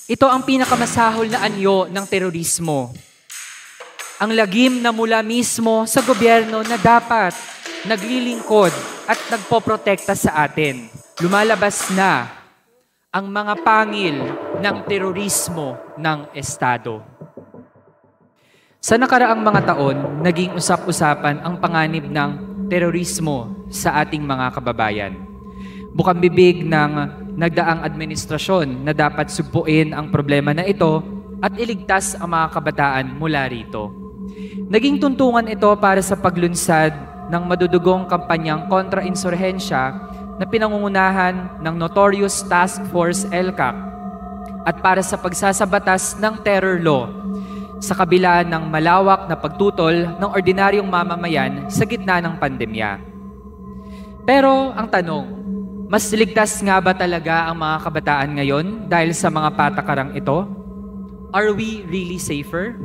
Ito ang pinakamasahol na anyo ng terorismo. Ang lagim na mula mismo sa gobyerno na dapat naglilingkod at nagpoprotekta sa atin. Lumalabas na ang mga pangil ng terorismo ng Estado. Sa nakaraang mga taon, naging usap-usapan ang panganib ng terorismo sa ating mga kababayan. Bukang bibig ng nagdaang administrasyon na dapat sugpuin ang problema na ito at iligtas ang mga kabataan mula rito. Naging tuntungan ito para sa paglunsad ng madudugong kampanyang kontra-insurhensya na pinangungunahan ng Notorious Task Force LCAC at para sa pagsasabatas ng terror law sa kabila ng malawak na pagtutol ng ordinaryong mamamayan sa gitna ng pandemya. Pero ang tanong, mas ligtas nga ba talaga ang mga kabataan ngayon dahil sa mga patakarang ito? Are we really safer?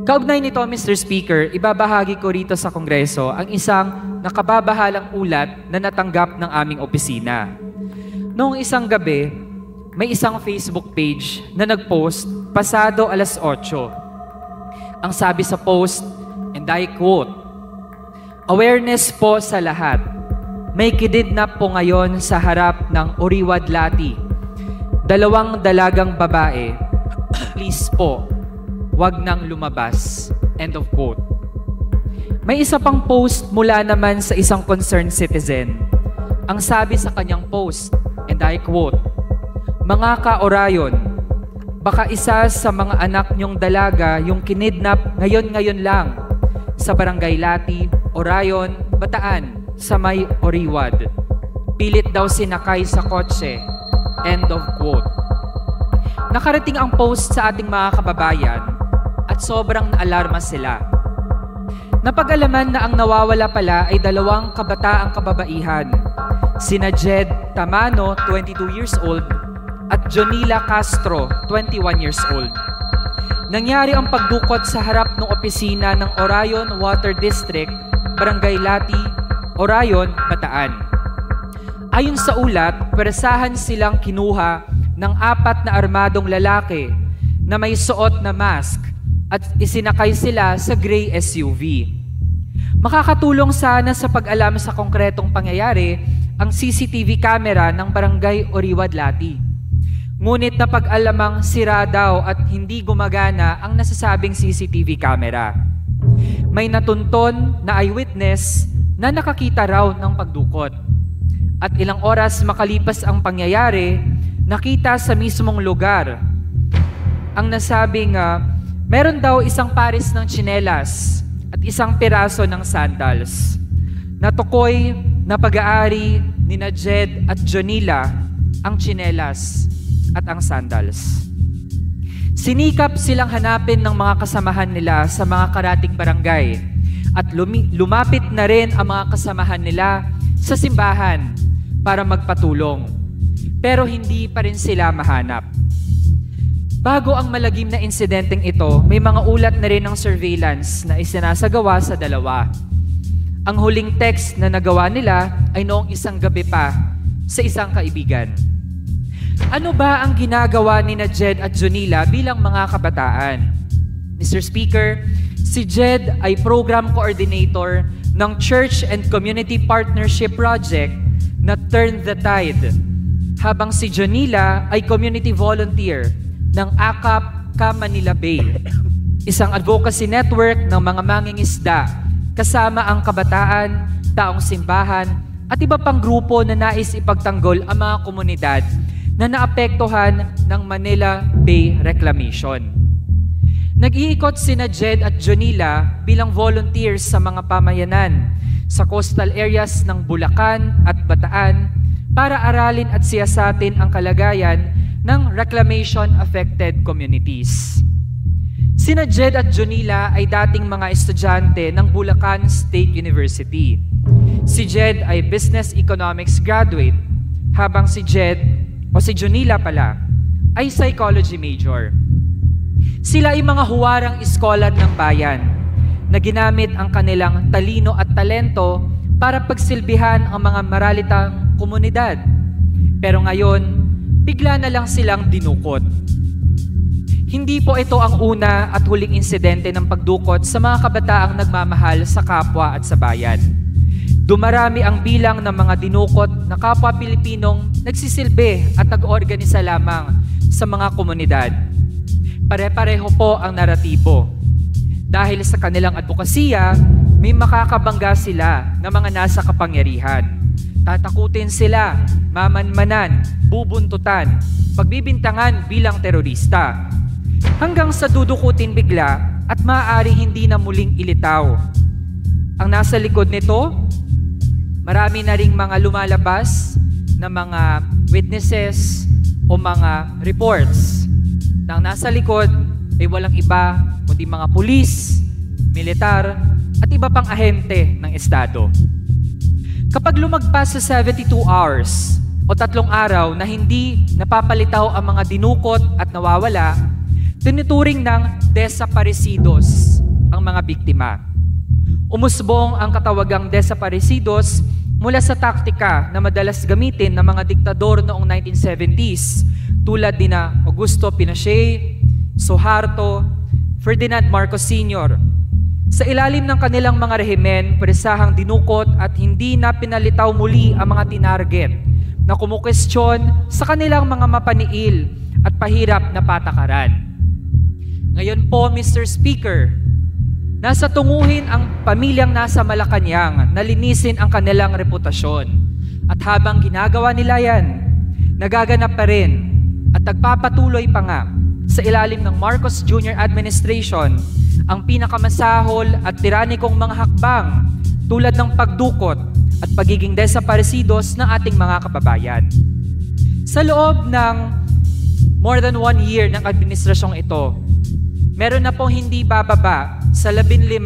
Kaugnay nito, Mr. Speaker, ibabahagi ko rito sa Kongreso ang isang nakababahalang ulat na natanggap ng aming opisina. Noong isang gabi, may isang Facebook page na nag-post pasado 8:00. Ang sabi sa post, and I quote, "Awareness po sa lahat. May kidnap po ngayon sa harap ng Oriwad Lati. 2 dalagang babae. Please po, wag nang lumabas." End of quote. May isa pang post mula naman sa isang concerned citizen. Ang sabi sa kanyang post, and I quote, "Mga ka-Orayon, baka isa sa mga anak niyong dalaga yung kinidnap ngayon lang sa Barangay Lati, Orayon, Bataan, sa may Oriwad. Pilit daw sinakay sa kotse." End of quote. Nakarating ang post sa ating mga kababayan at sobrang naalarma sila. Napag-alaman na ang nawawala pala ay 2 kabataang kababaihan, sina Jed Tamano, 22 years old, at Jonila Castro, 21 years old. Nangyari ang pagdukot sa harap ng opisina ng Orayon Water District, Barangay Lati, Orayon, Bataan. Ayon sa ulat, pwersahan silang kinuha ng 4 na armadong lalaki na may suot na mask at isinakay sila sa gray SUV. Makakatulong sana sa pag-alam sa konkretong pangyayari ang CCTV camera ng Barangay Oriwad Lati. Ngunit napag-alamang sira daw at hindi gumagana ang nasasabing CCTV camera. May natunton na eyewitness na nakakita raw ng pagdukot. At ilang oras makalipas ang pangyayari, nakita sa mismong lugar ang nasabing meron daw isang pares ng tsinelas at isang piraso ng sandals. Natukoy na pag-aari ni Jed at Jonila ang tsinelas at ang sandals. Sinikap silang hanapin ng mga kasamahan nila sa mga karating barangay at lumapit na rin ang mga kasamahan nila sa simbahan para magpatulong. Pero hindi pa rin sila mahanap. Bago ang malagim na insidenteng ito, may mga ulat na rin ng surveillance na isinasagawa sa 2. Ang huling text na nagawa nila ay noong isang gabi pa sa isang kaibigan. Ano ba ang ginagawa ni Jed at Jonila bilang mga kabataan? Mr. Speaker, si Jed ay program coordinator ng Church and Community Partnership Project na Turn the Tide, habang si Jonila ay community volunteer ng AKAP Manila Bay, isang advocacy network ng mga mangingisda kasama ang kabataan, taong simbahan at iba pang grupo na nais ipagtanggol ang mga komunidad na naapektuhan ng Manila Bay Reclamation. Nag-iikot sina Jed at Jonila bilang volunteers sa mga pamayanan sa coastal areas ng Bulacan at Bataan para aralin at siyasatin ang kalagayan ng reclamation-affected communities. Sina Jed at Jonila ay dating mga estudyante ng Bulacan State University. Si Jed ay Business Economics graduate, habang si Jonila pala, ay Psychology major. Sila ay mga huwarang scholar ng bayan na ginamit ang kanilang talino at talento para pagsilbihan ang mga maralitang komunidad. Pero ngayon, bigla na lang silang dinukot. Hindi po ito ang una at huling insidente ng pagdukot sa mga kabataang nagmamahal sa kapwa at sa bayan. Dumarami ang bilang ng mga dinukot na kapwa Pilipinong nagsisilbi at nag-organisa lamang sa mga komunidad. Pare-pareho po ang naratibo. Dahil sa kanilang advokasya, may makakabangga sila ng mga nasa kapangyarihan. Tatakutin sila, mamanmanan, bubuntutan, pagbibintangan bilang terorista. Hanggang sa dudukutin bigla at maaaring hindi na muling ilitaw. Ang nasa likod nito, marami na ring mga lumalabas na mga witnesses o mga reports. Na ang nasa likod ay walang iba kundi mga pulis, militar at iba pang ahente ng Estado. Kapag lumagpas sa 72 hours o 3 araw na hindi napapalitaw ang mga dinukot at nawawala, tinuturing ng desaparecidos ang mga biktima. Umusbong ang katawagang desaparecidos mula sa taktika na madalas gamitin ng mga diktador noong 1970s tulad ni Augusto Pinochet, Suharto, Ferdinand Marcos Sr. Sa ilalim ng kanilang mga rehimen, presahang dinukot at hindi na pinalitaw muli ang mga tinarget na kumukwestiyon sa kanilang mga mapaniil at pahirap na patakaran. Ngayon po, Mr. Speaker, nasa tunguhin ang pamilyang nasa Malacanang na linisin ang kanilang reputasyon. At habang ginagawa nila yan, nagaganap pa rin at nagpapatuloy pa nga sa ilalim ng Marcos Jr. Administration ang pinakamasahol at tiranikong mga hakbang tulad ng pagdukot at pagiging desaparecidos ng ating mga kababayan. Sa loob ng more than 1 year ng administrasyong ito, meron na pong hindi bababa sa 15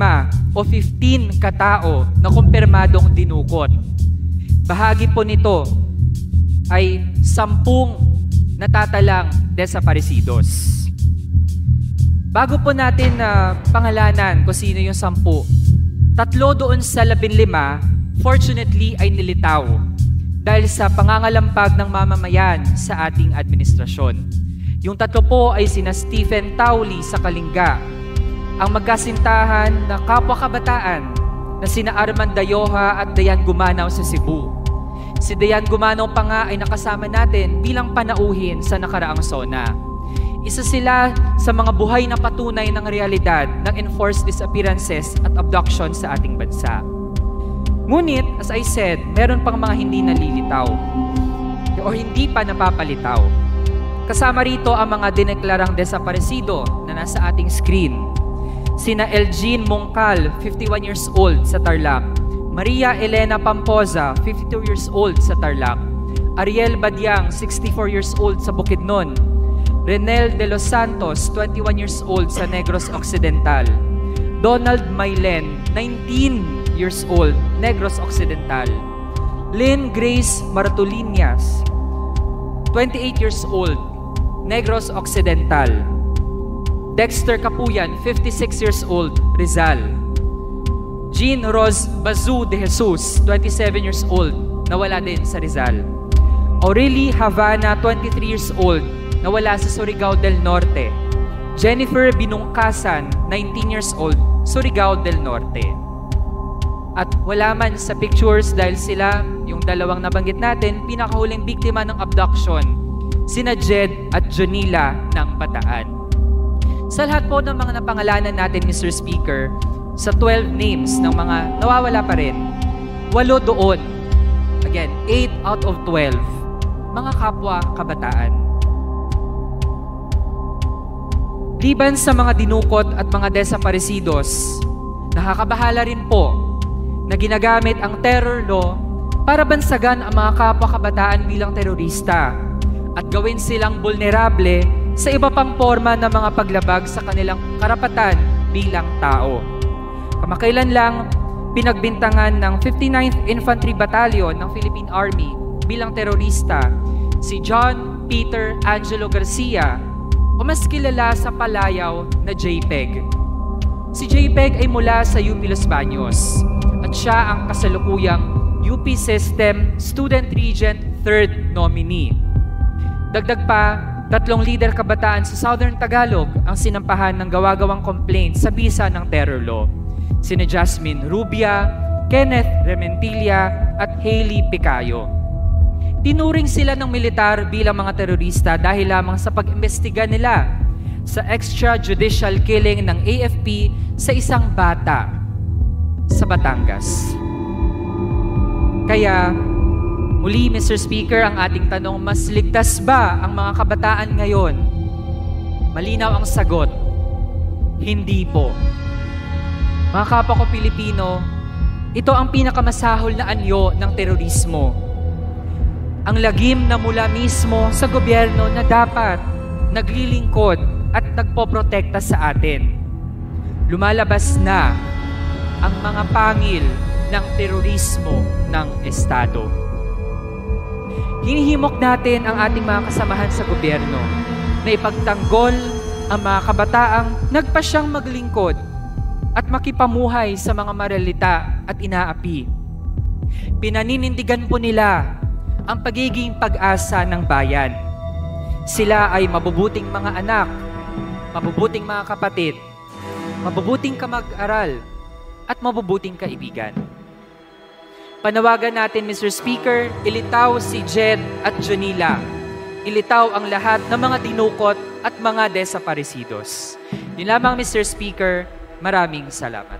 o 15 katao na kumpirmadong dinukot. Bahagi po nito ay 10 natatalang desaparecidos. Bago po natin pangalanan kung sino yung 10, 3 doon sa 15 fortunately ay nilitaw dahil sa pangangalampag ng mamamayan sa ating administrasyon. Yung 3 po ay sina Stephen Tauli sa Kalinga, ang magkasintahan na kapwa kabataan na sina Armand Dayoha at Dayan Gumanaw sa Cebu. Si Dayan Gumanaw pa nga ay nakasama natin bilang panauhin sa nakaraang SONA. Isa sila sa mga buhay na patunay ng realidad ng enforced disappearances at abduction sa ating bansa. Ngunit, as I said, meron pang mga hindi nalilitaw o hindi pa napapalitaw. Kasama rito ang mga dineklarang desaparecido na nasa ating screen. Sina Elgin Mongcal, 51 years old sa Tarlac. Maria Elena Pampoza, 52 years old sa Tarlac. Ariel Badiang, 64 years old sa Bukidnon. Renel de los Santos, 21 years old sa Negros Occidental. Donald Maylen, 19 years old, Negros Occidental. Lynn Grace Martolinas, 28 years old, Negros Occidental. Dexter Capuyan, 56 years old, Rizal. Jean Rose Bazu de Jesus, 27 years old, nawala din sa Rizal. Aurelie Havana, 23 years old, nawala sa Surigao del Norte. Jennifer Binungkasan, 19 years old, Surigao del Norte. At wala man sa pictures dahil sila, yung dalawang nabanggit natin, pinakahuling biktima ng abduction, sina Jed at Jonila ng Bataan. Sa lahat po ng mga napangalanan natin, Mr. Speaker, sa 12 names ng mga nawawala pa rin, 8 doon, again, 8 out of 12, mga kapwa kabataan. Liban sa mga dinukot at mga desaparecidos, nakakabahala rin po na ginagamit ang terror law para bansagan ang mga kapwa kabataan bilang terorista at gawin silang vulnerable sa iba pang forma ng mga paglabag sa kanilang karapatan bilang tao. Kamakailan lang, pinagbintangan ng 59th Infantry Battalion ng Philippine Army bilang terorista si John Peter Angelo Garcia o mas kilala sa palayaw na JPEG. Si JPEG ay mula sa UP Los Baños at siya ang kasalukuyang UP System Student Regent 3rd nominee. Dagdag pa, Tatlong leader kabataan sa Southern Tagalog ang sinampahan ng gawa-gawang complaint sa bisa ng terror law. Sina Jasmine Rubia, Kenneth Rementilla at Hailey Picayo. Tinuring sila ng militar bilang mga terorista dahil lamang sa pag-imbestiga nila sa extrajudicial killing ng AFP sa isang bata sa Batangas. Kaya, muli, Mr. Speaker, ang ating tanong, mas ligtas ba ang mga kabataan ngayon? Malinaw ang sagot, hindi po. Mga kapwa ko Pilipino, ito ang pinakamasahol na anyo ng terorismo. Ang lagim na mula mismo sa gobyerno na dapat naglilingkod at nagpoprotekta sa atin. Lumalabas na ang mga pangil ng terorismo ng Estado. Hinihimok natin ang ating mga kasamahan sa gobyerno na ipagtanggol ang mga kabataang nagpasyang maglingkod at makipamuhay sa mga maralita at inaapi. Pinaninindigan po nila ang pagiging pag-asa ng bayan. Sila ay mabubuting mga anak, mabubuting mga kapatid, mabubuting kamag-aral, at mabubuting kaibigan. Panawagan natin, Mr. Speaker, ilitaw si Jed at Jonila. Ilitaw ang lahat ng mga dinukot at mga desaparecidos. Yun lamang, Mr. Speaker. Maraming salamat.